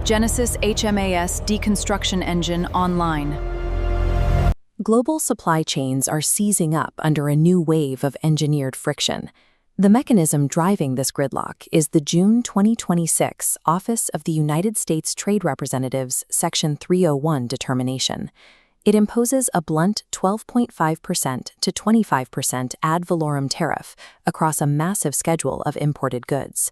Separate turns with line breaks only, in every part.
Genesis HMAS deconstruction engine online.
Global supply chains are seizing up under a new wave of engineered friction. The mechanism driving this gridlock is the June 2026 Office of the United States Trade Representative's Section 301 determination. It imposes a blunt 12.5% to 25% ad valorem tariff across a massive schedule of imported goods.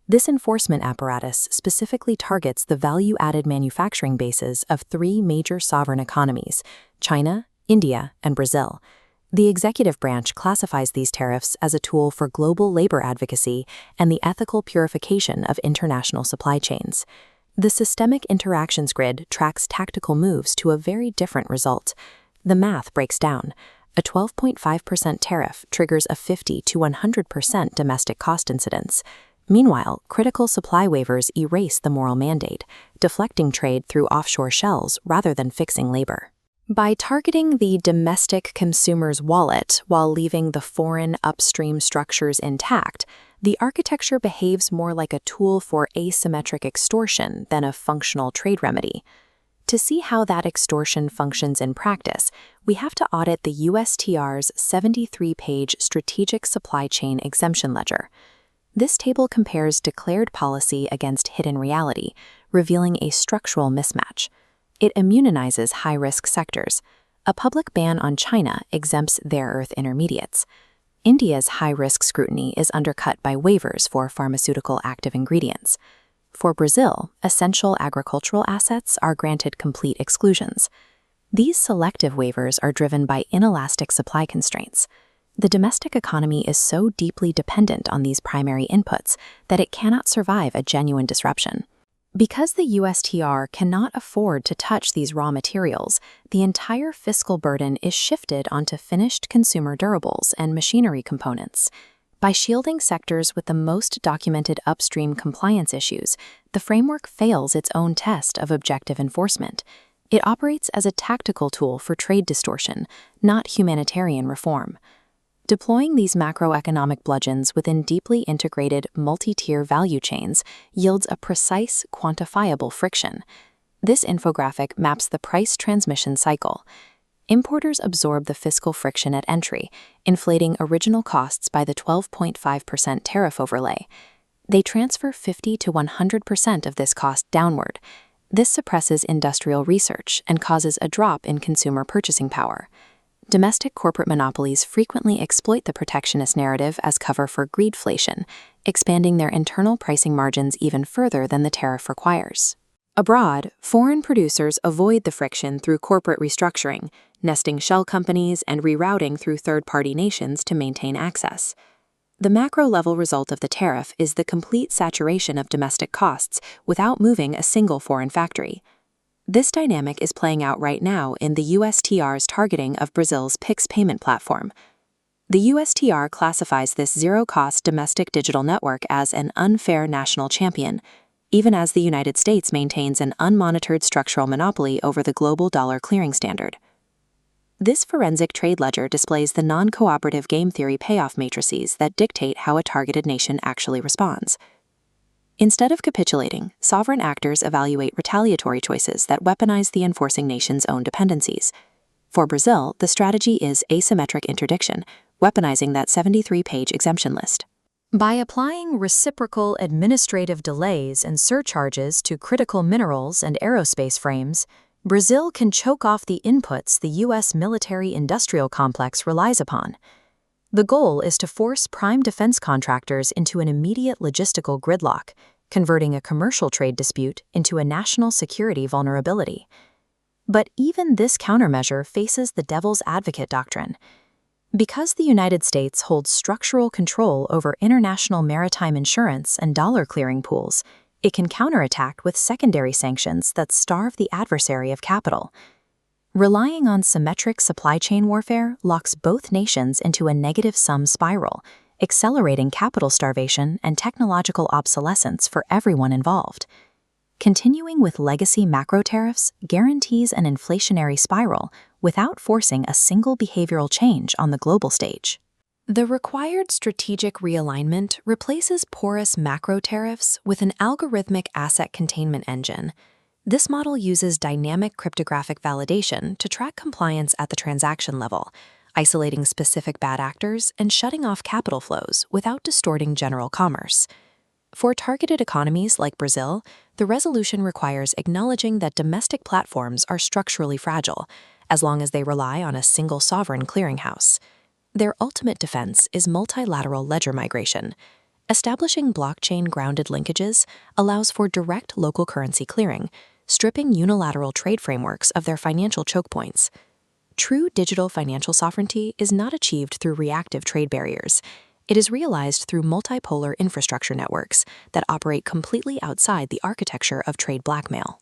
This enforcement apparatus specifically targets the value-added manufacturing bases of three major sovereign economies: China, India, and Brazil. The executive branch classifies these tariffs as a tool for global labor advocacy and the ethical purification of international supply chains. The systemic interactions grid tracks tactical moves to a very different result. The math breaks down. A 12.5% tariff triggers a 50 to 100% domestic cost incidence. Meanwhile, critical supply waivers erase the moral mandate, deflecting trade through offshore shells rather than fixing labor. By targeting the domestic consumer's wallet while leaving the foreign upstream structures intact, the architecture behaves more like a tool for asymmetric extortion than a functional trade remedy. To see how that extortion functions in practice, we have to audit the USTR's 73-page Strategic Supply Chain Exemption Ledger. This table compares declared policy against hidden reality, revealing a structural mismatch. It immunizes high-risk sectors. A public ban on China exempts rare earth intermediates. India's high-risk scrutiny is undercut by waivers for pharmaceutical active ingredients. For Brazil, essential agricultural assets are granted complete exclusions. These selective waivers are driven by inelastic supply constraints. The domestic economy is so deeply dependent on these primary inputs that it cannot survive a genuine disruption. Because the USTR cannot afford to touch these raw materials, the entire fiscal burden is shifted onto finished consumer durables and machinery components. By shielding sectors with the most documented upstream compliance issues, the framework fails its own test of objective enforcement. It operates as a tactical tool for trade distortion, not humanitarian reform. Deploying these macroeconomic bludgeons within deeply integrated multi-tier value chains yields a precise, quantifiable friction. This infographic maps the price transmission cycle. Importers absorb the fiscal friction at entry, inflating original costs by the 12.5% tariff overlay. They transfer 50 to 100% of this cost downward. This suppresses industrial research and causes a drop in consumer purchasing power. Domestic corporate monopolies frequently exploit the protectionist narrative as cover for greedflation, expanding their internal pricing margins even further than the tariff requires. Abroad, foreign producers avoid the friction through corporate restructuring, nesting shell companies, and rerouting through third-party nations to maintain access. The macro-level result of the tariff is the complete saturation of domestic costs without moving a single foreign factory. This dynamic is playing out right now in the USTR's targeting of Brazil's Pix payment platform. The USTR classifies this zero-cost domestic digital network as an unfair national champion, even as the United States maintains an unmonitored structural monopoly over the global dollar clearing standard. This forensic trade ledger displays the non-cooperative game theory payoff matrices that dictate how a targeted nation actually responds. Instead of capitulating, sovereign actors evaluate retaliatory choices that weaponize the enforcing nation's own dependencies. For Brazil, the strategy is asymmetric interdiction, weaponizing that 73-page exemption list.
By applying reciprocal administrative delays and surcharges to critical minerals and aerospace frames, Brazil can choke off the inputs the U.S. military-industrial complex relies upon. The goal is to force prime defense contractors into an immediate logistical gridlock, converting a commercial trade dispute into a national security vulnerability. But even this countermeasure faces the devil's advocate doctrine. Because the United States holds structural control over international maritime insurance and dollar clearing pools, it can counterattack with secondary sanctions that starve the adversary of capital. Relying on symmetric supply chain warfare locks both nations into a negative-sum spiral, accelerating capital starvation and technological obsolescence for everyone involved. Continuing with legacy macro tariffs guarantees an inflationary spiral without forcing a single behavioral change on the global stage.
The required strategic realignment replaces porous macro tariffs with an algorithmic asset containment engine. This model uses dynamic cryptographic validation to track compliance at the transaction level, isolating specific bad actors and shutting off capital flows without distorting general commerce. For targeted economies like Brazil, the resolution requires acknowledging that domestic platforms are structurally fragile, as long as they rely on a single sovereign clearinghouse. Their ultimate defense is multilateral ledger migration. Establishing blockchain-grounded linkages allows for direct local currency clearing, stripping unilateral trade frameworks of their financial choke points. True digital financial sovereignty is not achieved through reactive trade barriers. It is realized through multipolar infrastructure networks that operate completely outside the architecture of trade blackmail.